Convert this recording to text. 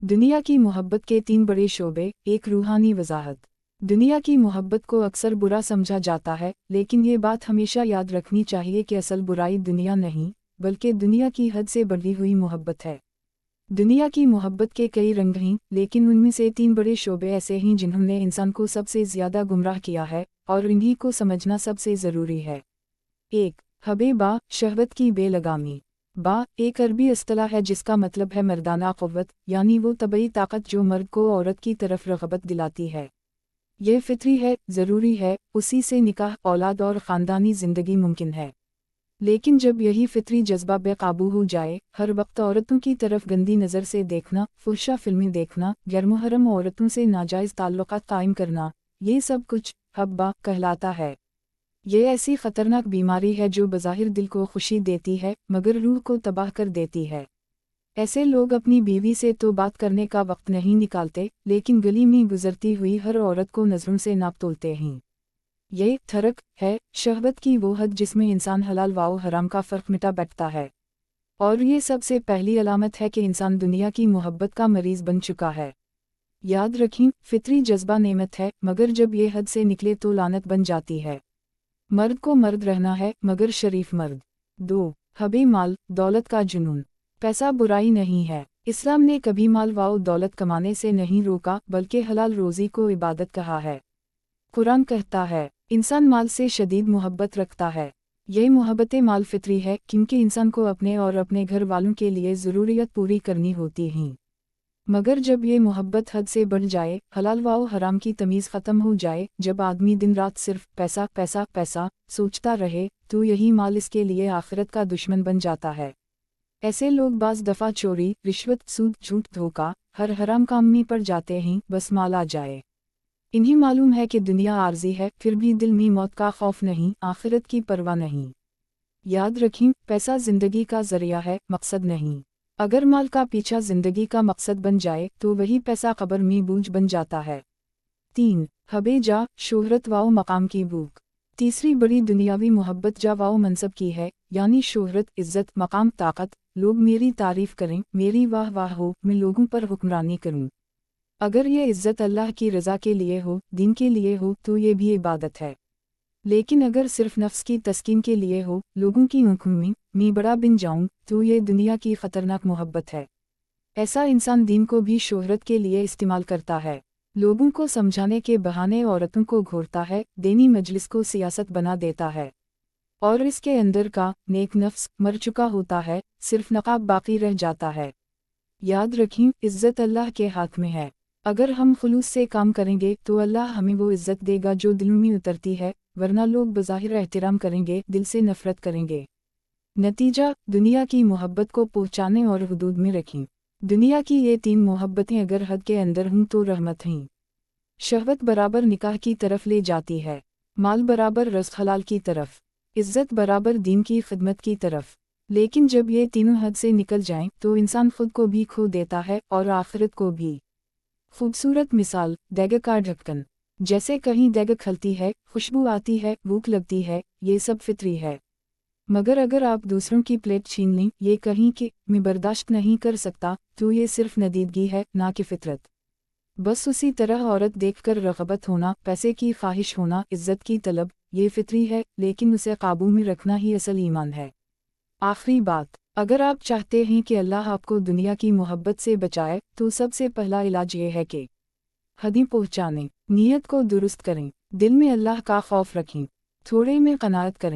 दुनिया की मोहब्बत के 3 बड़े शोबे। एक रूहानी वजाहत। दुनिया की मोहब्बत को अक्सर बुरा समझा जाता है, लेकिन ये बात हमेशा याद रखनी चाहिए कि असल बुराई दुनिया नहीं, बल्कि दुनिया की हद से बढ़ी हुई मोहब्बत है। दुनिया की मोहब्बत के कई रंग हैं, लेकिन उनमें से 3 बड़े शोबे ऐसे हैं जिन्होंने इंसान को सबसे ज़्यादा गुमराह किया है, और इन्हीं को समझना सबसे ज़रूरी है। 1. हबे बा, शहवत की बेलगामी। बा एक अरबी इस्तिलाह है जिसका मतलब है मर्दाना क़ुव्वत, यानी वो तबई ताकत जो मर्द को औरत की तरफ रग़बत दिलाती है। ये फितरी है, ज़रूरी है, उसी से निकाह, औलाद और ख़ानदानी ज़िंदगी मुमकिन है। लेकिन जब यही फितरी जज्बा बेकाबू हो जाए, हर वक्त औरतों की तरफ गंदी नज़र से देखना, फुहशा फिल्में देखना, गैरमुहर्रम औरतों से नाजायज़ ताल्लुक़ात कायम करना, ये सब कुछ हब्बा कहलाता है। ये ऐसी ख़तरनाक बीमारी है जो बज़ाहिर दिल को खुशी देती है, मगर रूह को तबाह कर देती है। ऐसे लोग अपनी बीवी से तो बात करने का वक्त नहीं निकालते, लेकिन गली में गुजरती हुई हर औरत को नज़रों से नाप तोलते हैं। ये थरक है, शहवत की वो हद जिसमें इंसान हलाल व हराम का फ़र्क मिटा बैठता है। और ये सबसे पहली अलामत है कि इंसान दुनिया की मोहब्बत का मरीज़ बन चुका है। याद रखें, फितरी जज्बा नेमत है, मगर जब ये हद से निकले तो लानत बन जाती है। मर्द को मर्द रहना है, मगर शरीफ मर्द। 2. हबे माल, दौलत का जुनून। पैसा बुराई नहीं है। इस्लाम ने कभी माल व दौलत कमाने से नहीं रोका, बल्कि हलाल रोज़ी को इबादत कहा है। कुरान कहता है, इंसान माल से शदीद मोहब्बत रखता है। यह मोहब्बत माल फितरी है, क्योंकि इंसान को अपने और अपने घर वालों के लिए ज़रूरियत पूरी करनी होती हैं। मगर जब ये मोहब्बत हद से बढ़ जाए, हलाल व हराम की तमीज़ ख़त्म हो जाए, जब आदमी दिन रात सिर्फ पैसा पैसा पैसा सोचता रहे, तो यही माल इसके लिए आखिरत का दुश्मन बन जाता है। ऐसे लोग बाज़ दफ़ा चोरी, रिश्वत, सूद, झूठ, धोखा, हर हराम काम में पड़ जाते हैं, बस माल आ जाए। इन्हें मालूम है कि दुनिया आर्जी है, फिर भी दिल में मौत का खौफ नहीं, आखिरत की परवाह नहीं। याद रखें, पैसा ज़िंदगी का ज़रिया है, मकसद नहीं। अगर माल का पीछा ज़िंदगी का मकसद बन जाए, तो वही पैसा कब्र में बोझ बन जाता है। 3. हबे जा, शोहरत व मकाम की भूख। तीसरी बड़ी दुनियावी मोहब्बत जा व मनसब की है, यानी शोहरत, इज़्ज़त, मकाम, ताकत। लोग मेरी तारीफ़ करें, मेरी वाह वाह हो, मैं लोगों पर हुक्मरानी करूं। अगर ये इज़्ज़त अल्लाह की रज़ा के लिए हो, दीन के लिए हो, तो ये भी इबादत है। लेकिन अगर सिर्फ नफ्स की तस्कीन के लिए हो, लोगों की आँखों में मैं बड़ा बन जाऊं, तो ये दुनिया की ख़तरनाक मोहब्बत है। ऐसा इंसान दीन को भी शोहरत के लिए इस्तेमाल करता है। लोगों को समझाने के बहाने औरतों को घोरता है, दीनी मजलिस को सियासत बना देता है। और इसके अंदर का नेक नफ्स मर चुका होता है, सिर्फ नकाब बाकी रह जाता है। याद रखें, इज़्ज़त अल्लाह के हाथ में है। अगर हम खुलूस से काम करेंगे तो अल्लाह हमें वो इज़्ज़त देगा जो दिलों में उतरती है, वरना लोग बज़ाहिर एहतराम करेंगे, दिल से नफ़रत करेंगे। नतीजा, दुनिया की मोहब्बत को पहुँचाने और हुदूद में रखें। दुनिया की ये 3 मोहब्बतें अगर हद के अंदर हों तो रहमत हैं। शहवत बराबर निकाह की तरफ ले जाती है, माल बराबर रज़्क़ हलाल की तरफ, इज़्ज़त बराबर दीन की खिदमत की तरफ। लेकिन जब ये तीनों हद से निकल जाएं, तो इंसान खुद को भी खो देता है और आखिरत को भी। खूबसूरत मिसाल, देग का ढक्कन। जैसे कहीं देग खलती है, खुशबू आती है, भूख लगती है, ये सब फितरी है। मगर अगर आप दूसरों की प्लेट छीन लें, ये कहीं कि मैं बर्दाश्त नहीं कर सकता, तो ये सिर्फ नदीदगी है, ना कि फितरत। बस उसी तरह औरत देखकर रग़बत होना, पैसे की ख्वाहिश होना, इज़्ज़त की तलब, ये फितरी है, लेकिन उसे काबू में रखना ही असल ईमान है। आखिरी बात, अगर आप चाहते हैं कि अल्लाह आपको दुनिया की मोहब्बत से बचाए, तो सबसे पहला इलाज ये है कि हदें पहुँचाने, नीयत को दुरुस्त करें, दिल में अल्लाह का खौफ रखें, थोड़े में क़नाअत करें।